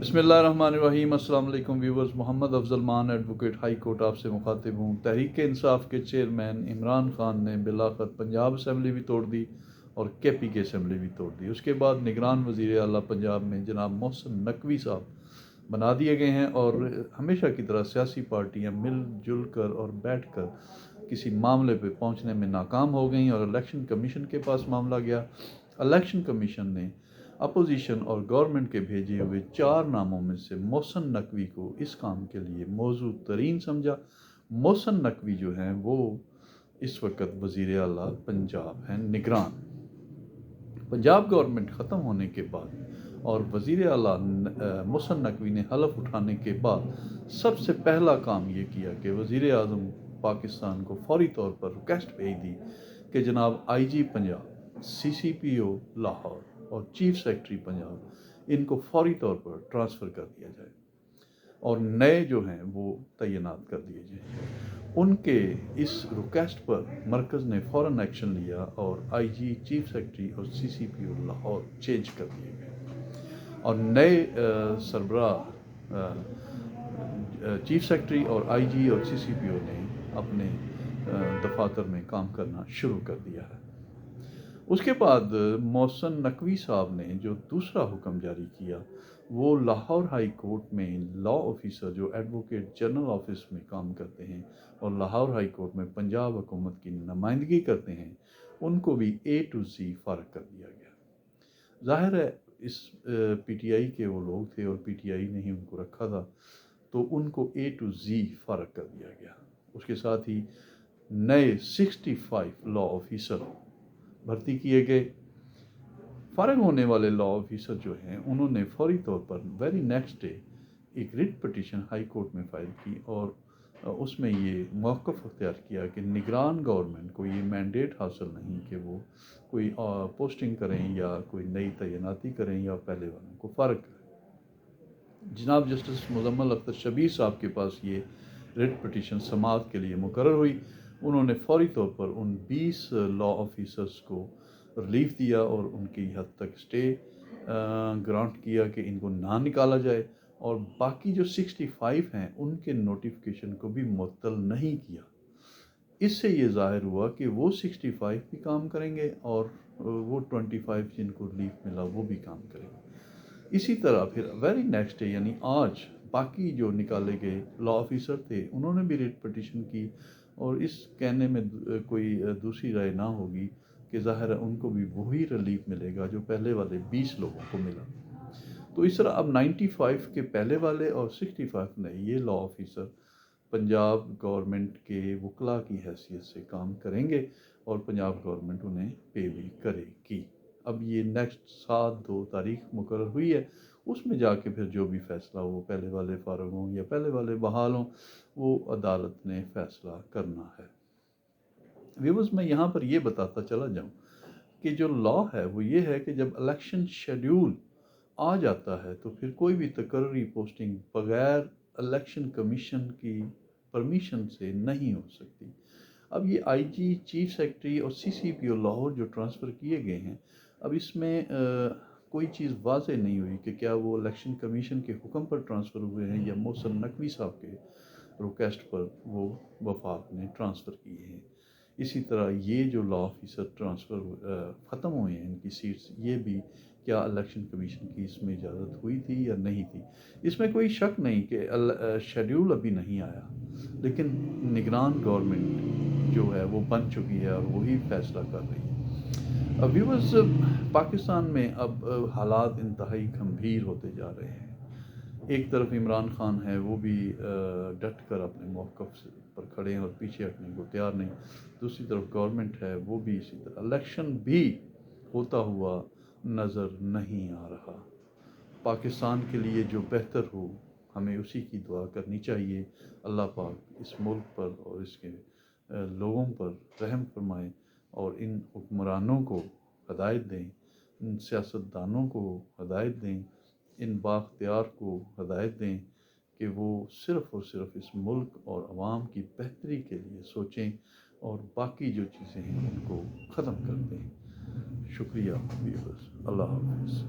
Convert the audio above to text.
بسم اللہ الرحمن الرحیم۔ السلام علیکم ویورز، محمد افضل مان ایڈوکیٹ ہائی کورٹ آپ سے مخاطب ہوں۔ تحریک انصاف کے چیئرمین عمران خان نے بلاخر پنجاب اسمبلی بھی توڑ دی اور کے پی کے اسمبلی بھی توڑ دی۔ اس کے بعد نگران وزیر اعلیٰ پنجاب میں جناب محسن نقوی صاحب بنا دیے گئے ہیں، اور ہمیشہ کی طرح سیاسی پارٹیاں مل جل کر اور بیٹھ کر کسی معاملے پہ پہنچنے میں ناکام ہو گئیں، اور الیکشن کمیشن کے پاس معاملہ گیا۔ الیکشن کمیشن نے اپوزیشن اور گورنمنٹ کے بھیجے ہوئے 4 ناموں میں سے محسن نقوی کو اس کام کے لیے موزوں ترین سمجھا۔ محسن نقوی جو ہیں وہ اس وقت وزیر اعلیٰ پنجاب ہیں نگران۔ پنجاب گورنمنٹ ختم ہونے کے بعد اور وزیر اعلیٰ محسن نقوی نے حلف اٹھانے کے بعد سب سے پہلا کام یہ کیا کہ وزیر اعظم پاکستان کو فوری طور پر ریکویسٹ بھیج دی کہ جناب آئی جی پنجاب، سی سی پی او لاہور اور چیف سیکرٹری پنجاب ان کو فوری طور پر ٹرانسفر کر دیا جائے اور نئے جو ہیں وہ تعینات کر دیے جائیں۔ ان کے اس ریکویسٹ پر مرکز نے فوراً ایکشن لیا اور آئی جی، چیف سیکرٹری اور سی سی پی او لاہور چینج کر دیے گئے، اور نئے سربراہ چیف سیکرٹری اور آئی جی اور سی سی پی او نے اپنے دفاتر میں کام کرنا شروع کر دیا ہے۔ اس کے بعد محسن نقوی صاحب نے جو دوسرا حکم جاری کیا وہ لاہور ہائی کورٹ میں لاء آفیسر جو ایڈوکیٹ جنرل آفس میں کام کرتے ہیں اور لاہور ہائی کورٹ میں پنجاب حکومت کی نمائندگی کرتے ہیں، ان کو بھی A to Z فارغ کر دیا گیا۔ ظاہر ہے اس پی ٹی آئی کے وہ لوگ تھے اور پی ٹی آئی نے ہی ان کو رکھا تھا، تو ان کو A to Z فارغ کر دیا گیا۔ اس کے ساتھ ہی نئے 65 لاء آفیسر بھرتی کیے گئے۔ فارغ ہونے والے لاء آفیسر جو ہیں انہوں نے فوری طور پر ویری نیکسٹ ڈے ایک ریٹ پٹیشن ہائی کورٹ میں فائل کی، اور اس میں یہ موقف اختیار کیا کہ نگران گورنمنٹ کو یہ مینڈیٹ حاصل نہیں کہ وہ کوئی پوسٹنگ کریں یا کوئی نئی تعیناتی کریں یا پہلے والوں کو فارغ کریں۔ جناب جسٹس مزمل اختر شبیر صاحب کے پاس یہ ریٹ پٹیشن سماعت کے لیے مقرر ہوئی۔ انہوں نے فوری طور پر ان 20 لاء آفیسرز کو ریلیف دیا اور ان کی حد تک اسٹے گرانٹ کیا کہ ان کو نہ نکالا جائے، اور باقی جو 65 ہیں ان کے نوٹیفیکیشن کو بھی معطل نہیں کیا۔ اس سے یہ ظاہر ہوا کہ وہ 65 بھی کام کریں گے اور وہ 25 جن کو ریلیف ملا وہ بھی کام کریں گے۔ اسی طرح پھر ویری نیکسٹ ڈے یعنی آج باقی جو نکالے گئے لاء آفیسر تھے انہوں نے بھی ریٹ پٹیشن کی، اور اس کہنے میں کوئی دوسری رائے نہ ہوگی کہ ظاہر ہے ان کو بھی وہی ریلیف ملے گا جو پہلے والے 20 لوگوں کو ملا۔ تو اس طرح اب 95 کے پہلے والے اور 65 نئے یہ لاء آفیسر پنجاب گورنمنٹ کے وکلاء کی حیثیت سے کام کریں گے، اور پنجاب گورنمنٹ انہیں پے بھی کرے گی۔ اب یہ نیکسٹ 7/2 تاریخ مقرر ہوئی ہے، اس میں جا کے پھر جو بھی فیصلہ ہو، پہلے والے فارغ ہوں یا پہلے والے بحال ہوں، وہ عدالت نے فیصلہ کرنا ہے۔ ویورز، میں یہاں پر یہ بتاتا چلا جاؤں کہ جو لاء ہے وہ یہ ہے کہ جب الیکشن شیڈیول آ جاتا ہے تو پھر کوئی بھی تقرری پوسٹنگ بغیر الیکشن کمیشن کی پرمیشن سے نہیں ہو سکتی۔ اب یہ آئی جی، چیف سیکرٹری اور سی سی پی او لاہور جو ٹرانسفر کیے گئے ہیں، اب اس میں کوئی چیز واضح نہیں ہوئی کہ کیا وہ الیکشن کمیشن کے حکم پر ٹرانسفر ہوئے ہیں یا محسن نقوی صاحب کے ریکویسٹ پر وہ وفاق نے ٹرانسفر کیے ہیں۔ اسی طرح یہ جو لاء آفیسر ٹرانسفر ختم ہوئے ہیں ان کی سیٹس، یہ بھی کیا الیکشن کمیشن کی اس میں اجازت ہوئی تھی یا نہیں تھی۔ اس میں کوئی شک نہیں کہ شیڈیول ابھی نہیں آیا، لیکن نگران گورنمنٹ جو ہے وہ بن چکی ہے اور وہی فیصلہ کر رہی ہے۔ ویورز، پاکستان میں اب حالات انتہائی گمبھیر ہوتے جا رہے ہیں۔ ایک طرف عمران خان ہے وہ بھی ڈٹ کر اپنے موقف پر کھڑے ہیں اور پیچھے ہٹنے کو تیار نہیں، دوسری طرف گورنمنٹ ہے وہ بھی اسی طرح۔ الیکشن بھی ہوتا ہوا نظر نہیں آ رہا۔ پاکستان کے لیے جو بہتر ہو ہمیں اسی کی دعا کرنی چاہیے۔ اللہ پاک اس ملک پر اور اس کے لوگوں پر رحم فرمائے اور ان حکمرانوں کو ہدایت دیں، ان سیاستدانوں کو ہدایت دیں، ان بااختیار کو ہدایت دیں کہ وہ صرف اور صرف اس ملک اور عوام کی بہتری کے لیے سوچیں اور باقی جو چیزیں ہیں ان کو ختم کر دیں۔ شکریہ ویورز، اللہ حافظ۔